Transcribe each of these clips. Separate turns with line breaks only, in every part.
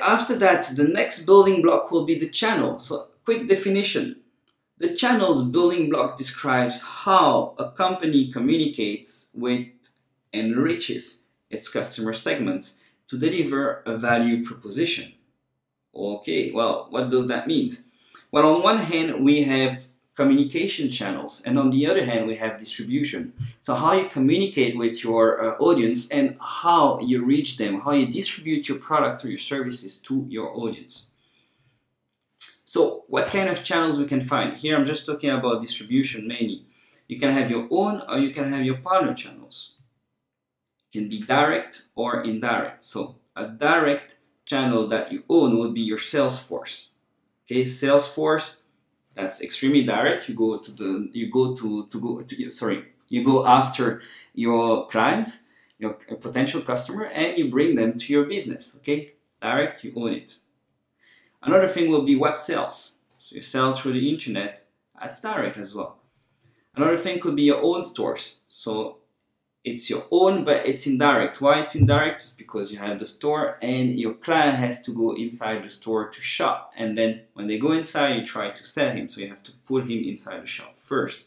after that, the next building block will be the channel. So quick definition. The channel's building block describes how a company communicates with and enriches its customer segments to deliver a value proposition. Okay, well, what does that mean? Well, on one hand, we have communication channels, and on the other hand, we have distribution. So how you communicate with your audience and how you reach them, how you distribute your product or your services to your audience. So what kind of channels we can find? Here I'm just talking about distribution mainly. You can have your own or you can have your partner channels. It can be direct or indirect. So a direct channel that you own would be your sales force. Okay, sales force, that's extremely direct. You go after your clients, your potential customer, and you bring them to your business. Okay, direct, you own it. Another thing will be web sales. So you sell through the internet, that's direct as well. Another thing could be your own stores. So it's your own, but it's indirect. Why it's indirect? It's because you have the store and your client has to go inside the store to shop. And then when they go inside, you try to sell him. So you have to put him inside the shop first.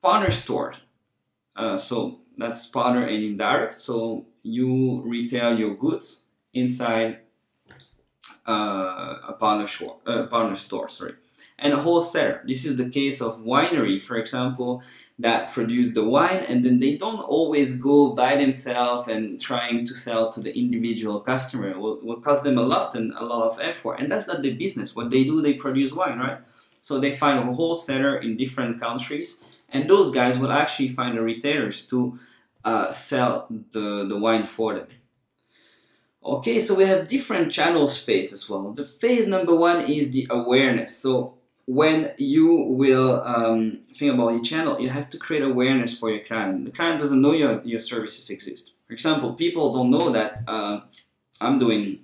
Partner store. So that's partner and indirect. So you retail your goods inside a partner store, sorry. And a wholesaler. This is the case of winery, for example, that produce the wine and then they don't always go by themselves and trying to sell to the individual customer. It will cost them a lot and a lot of effort. And that's not their business. What they do, they produce wine, right? So they find a wholesaler in different countries and those guys will actually find the retailers to sell the wine for them. Okay, so we have different channels phase as well. The phase number one is the awareness. So when you will think about your channel, you have to create awareness for your client. The client doesn't know your services exist. For example, people don't know that I'm doing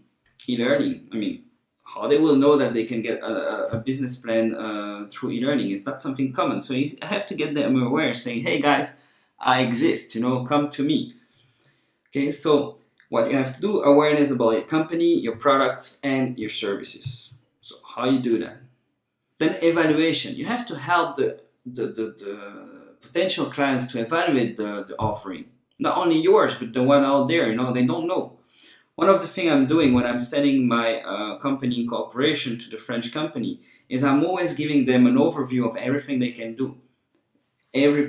e-learning. I mean, how they will know that they can get a business plan through e-learning? It's not something common. So you have to get them aware, saying, hey guys, I exist, come to me. Okay, so what you have to do, awareness about your company, your products, and your services. So how you do that? Then evaluation. You have to help the potential clients to evaluate the offering. Not only yours, but the one out there, they don't know. One of the things I'm doing when I'm sending my company incorporation to the French company is I'm always giving them an overview of everything they can do. Every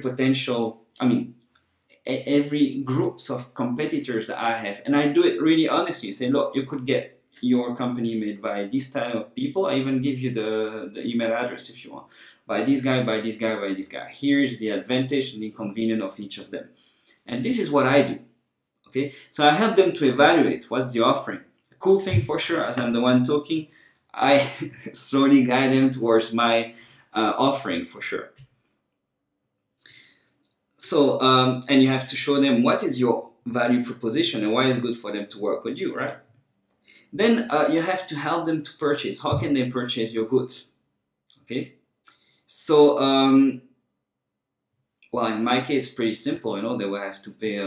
groups of competitors that I have. And I do it really honestly. Say, look, you could get your company made by this type of people. I even give you the email address if you want. By this guy, by this guy, by this guy. Here's the advantage and the inconvenience of each of them. And this is what I do. Okay, so I help them to evaluate what's the offering. The cool thing for sure, as I'm the one talking, I slowly guide them towards my offering for sure. So, and you have to show them what is your value proposition and why it's good for them to work with you, right? Then you have to help them to purchase. How can they purchase your goods? Okay, so well, in my case, pretty simple. They will have to pay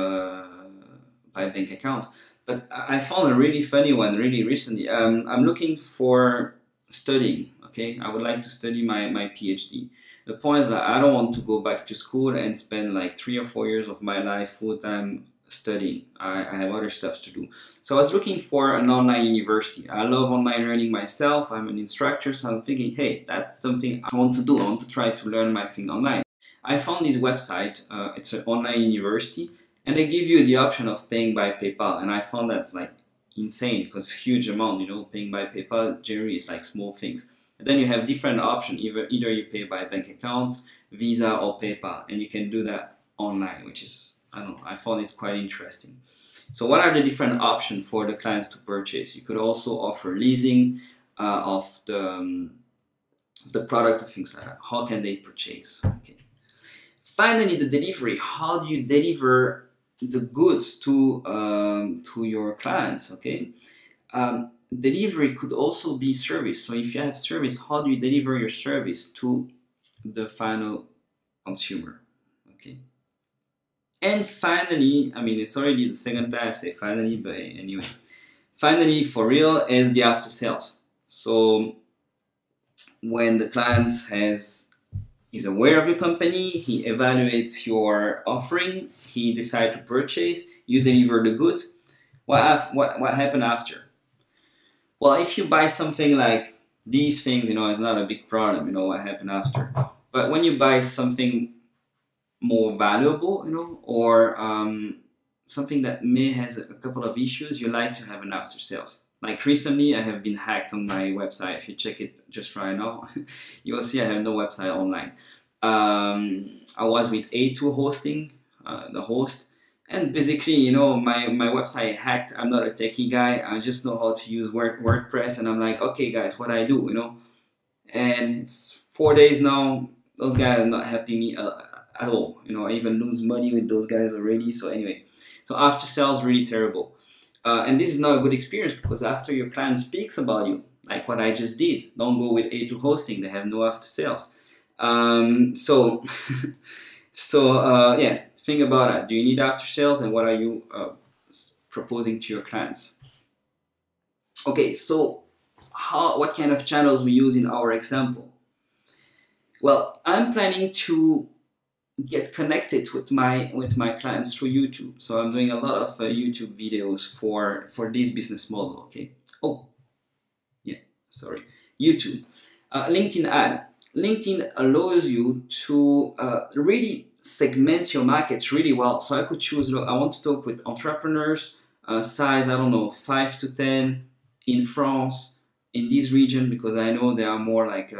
by bank account. But I found a really funny one really recently. I'm looking for studying. Okay, I would like to study my PhD. The point is that I don't want to go back to school and spend like 3 or 4 years of my life full-time studying. I have other stuff to do. So I was looking for an online university. I love online learning myself. I'm an instructor, so I'm thinking, hey, that's something I want to do. I want to try to learn my thing online. I found this website. It's an online university, and they give you the option of paying by PayPal. And I found that's like insane because it's a huge amount. Paying by PayPal generally is like small things. And then you have different options. Either you pay by bank account, Visa, or PayPal, and you can do that online, which is, I don't know, I found it quite interesting. So what are the different options for the clients to purchase? You could also offer leasing of the product and things like that. How can they purchase? Okay. Finally, the delivery. How do you deliver the goods to your clients? Okay. Delivery could also be service. So if you have service, how do you deliver your service to the final consumer? Okay. And finally, I mean, it's already the second time I say finally, but anyway. finally, for real, is the after sales. So when the client is aware of your company, he evaluates your offering, he decides to purchase, you deliver the goods. What happened after? Well, if you buy something like these things, it's not a big problem, what happened after. But when you buy something more valuable, or something that may has a couple of issues, you like to have an after sales. Like recently, I have been hacked on my website. If you check it just right now, you will see I have no website online. I was with A2 hosting, the host, and basically, my website hacked. I'm not a techie guy. I just know how to use WordPress, and I'm like, okay, guys, what I do, And it's 4 days now. Those guys are not helping me at all. I even lose money with those guys already. So anyway, so after sales really terrible. And this is not a good experience, because after your client speaks about you, like what I just did, don't go with A2 hosting. They have no after sales. So yeah, think about it. Do you need after sales, and what are you proposing to your clients? Okay, so what kind of channels we use in our example? Well, I'm planning to get connected with my clients through YouTube. So I'm doing a lot of YouTube videos for this business model. Okay. Oh, yeah. Sorry. YouTube, LinkedIn ad. LinkedIn allows you to really segment your markets really well. So I could choose. Look, I want to talk with entrepreneurs, size, I don't know, 5 to 10 in France, in this region, because I know they are more like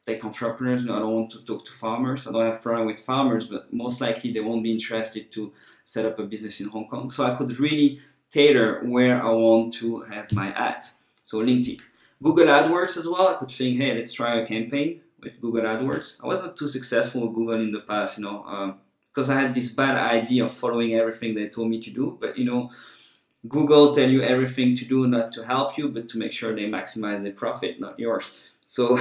tech entrepreneurs. I don't want to talk to farmers. I don't have a problem with farmers, but most likely they won't be interested to set up a business in Hong Kong. So I could really tailor where I want to have my ads. So LinkedIn. Google AdWords as well. I could think, hey, let's try a campaign with Google AdWords. I was not too successful with Google in the past, because I had this bad idea of following everything they told me to do. But, Google tell you everything to do, not to help you, but to make sure they maximize their profit, not yours. So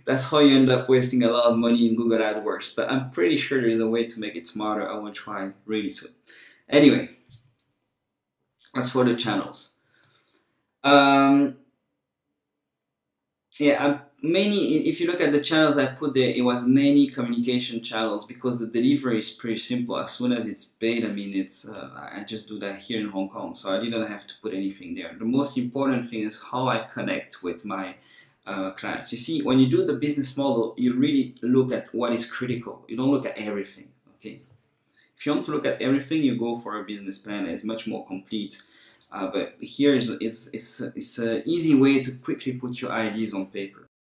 that's how you end up wasting a lot of money in Google AdWords. But I'm pretty sure there is a way to make it smarter. I will try really soon. Anyway, that's for the channels. Yeah, if you look at the channels I put there, it was many communication channels, because the delivery is pretty simple. As soon as it's paid, I mean, I just do that here in Hong Kong, so I didn't have to put anything there. The most important thing is how I connect with my clients. You see, when you do the business model, you really look at what is critical. You don't look at everything, okay? If you want to look at everything, you go for a business plan that is much more complete. But here is an easy way to quickly put your ideas on paper.